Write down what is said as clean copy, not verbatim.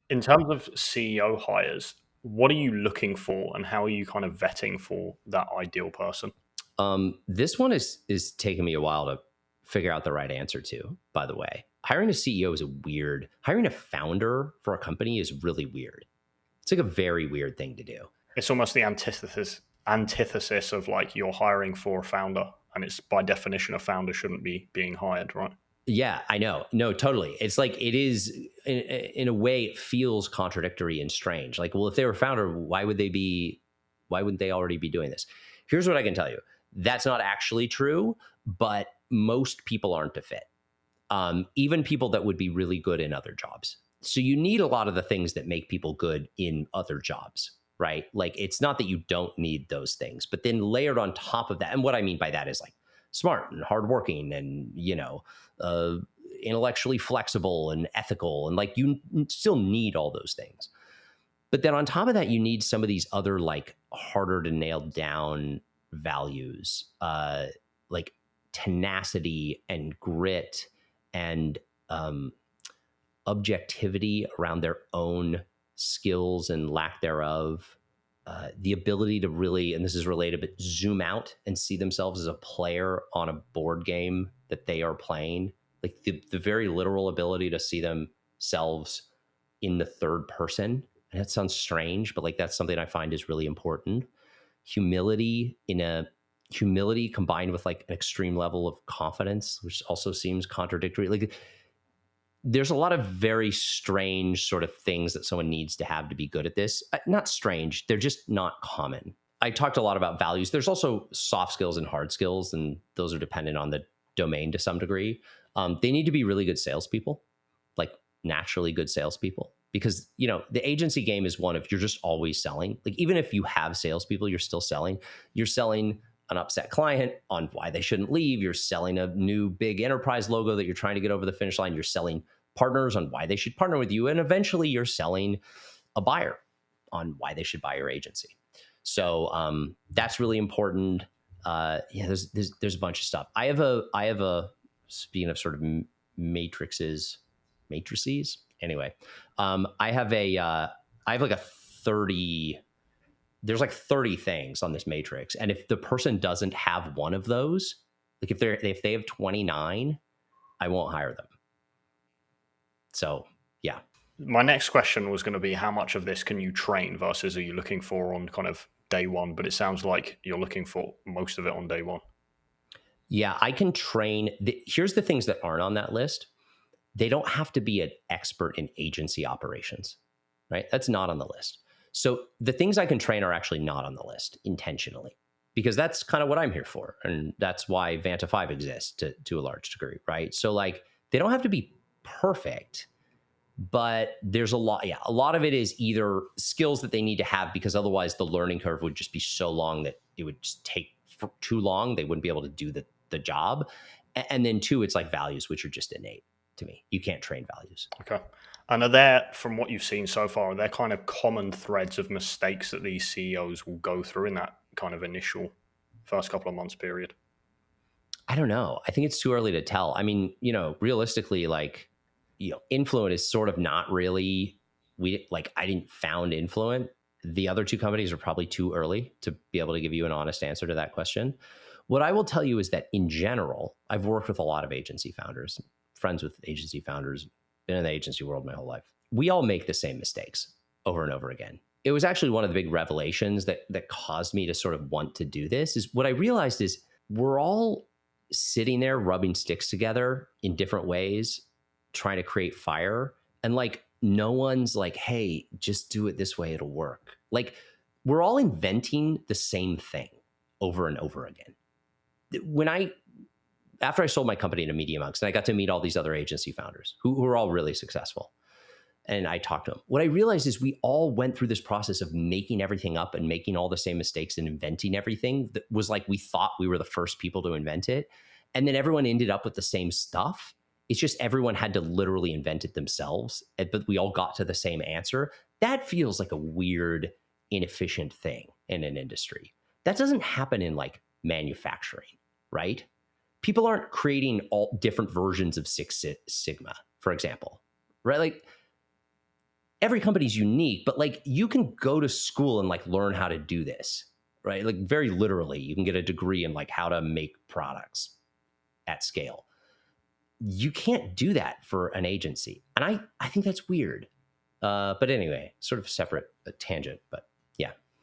In terms of CEO hires, what are you looking for, and how are you kind of vetting for that ideal person? This one is taking me a while to figure out the right answer to. By the way, hiring a CEO is a weird. Hiring a founder for a company is really weird. It's like a very weird thing to do. It's almost the antithesis of like you're hiring for a founder, and it's by definition a founder shouldn't be being hired, right? Yeah, I know. No, totally. It's like it is in a way. It feels contradictory and strange. Like, well, if they were a founder, why would they be? Why wouldn't they already be doing this? Here's what I can tell you. That's not actually true, but most people aren't a fit. Even people that would be really good in other jobs. So you need a lot of the things that make people good in other jobs, right? Like it's not that you don't need those things, but then layered on top of that, and what I mean by that is like smart and hardworking, and uh, intellectually flexible and ethical, and like you still need all those things. But then on top of that, you need some of these other like harder to nail down values, like tenacity and grit and um, objectivity around their own skills and lack thereof. The ability to really, and this is related, but zoom out and see themselves as a player on a board game that they are playing. Like the very literal ability to see themselves in the third person. And that sounds strange, but like that's something I find is really important. Humility in a humility combined with like an extreme level of confidence, which also seems contradictory. Like there's a lot of very strange sort of things that someone needs to have to be good at this. Not strange, they're just not common. I talked a lot about values. There's also soft skills and hard skills, and those are dependent on the domain to some degree. They need to be really good salespeople, like naturally good salespeople, because the agency game is one of you're just always selling. Like even if you have salespeople, you're still selling. You're selling an upset client on why they shouldn't leave. You're selling a new big enterprise logo that you're trying to get over the finish line. You're selling partners on why they should partner with you. And eventually you're selling a buyer on why they should buy your agency. So that's really important. Yeah, there's a bunch of stuff. I have a speaking of sort of matrices. Anyway, I have like a 30. There's like 30 things on this matrix, and if the person doesn't have one of those, like if they have 29, I won't hire them. So yeah. My next question was going to be how much of this can you train versus are you looking for on kind of day one? But it sounds like you're looking for most of it on day one. Yeah, I can train. Here's the things that aren't on that list. They don't have to be an expert in agency operations, right? That's not on the list. So the things I can train are actually not on the list intentionally, because that's kind of what I'm here for. And that's why Vanta 5 exists to a large degree, right? So like they don't have to be perfect, but there's a lot. Yeah, a lot of it is either skills that they need to have, because otherwise the learning curve would just be so long that it would just take for too long. They wouldn't be able to do the job. And then two, it's like values, which are just innate to me. You can't train values. Okay. And are there, from what you've seen so far, are there kind of common threads of mistakes that these CEOs will go through in that kind of initial first couple of months period? I don't know. I think it's too early to tell. I mean, realistically, like, Influent is sort of not really, I didn't found Influent. The other two companies are probably too early to be able to give you an honest answer to that question. What I will tell you is that in general, I've worked with a lot of agency founders, friends with agency founders, been in the agency world my whole life. We all make the same mistakes over and over again. It was actually one of the big revelations that caused me to sort of want to do this. Is what I realized is we're all sitting there rubbing sticks together in different ways, trying to create fire. And like, no one's like, hey, just do it this way, it'll work. Like, we're all inventing the same thing over and over again. After I sold my company to Media Monks, and I got to meet all these other agency founders who are all really successful, and I talked to them, what I realized is we all went through this process of making everything up and making all the same mistakes and inventing everything that was like we thought we were the first people to invent it. And then everyone ended up with the same stuff. It's just everyone had to literally invent it themselves, but we all got to the same answer. That feels like a weird, inefficient thing in an industry. That doesn't happen in like manufacturing, right? People aren't creating all different versions of Six Sigma, for example, right? Like every company's unique, but like you can go to school and like learn how to do this, right? Like very literally, you can get a degree in like how to make products at scale. You can't do that for an agency. And I think that's weird. But anyway, sort of separate tangent, but yeah.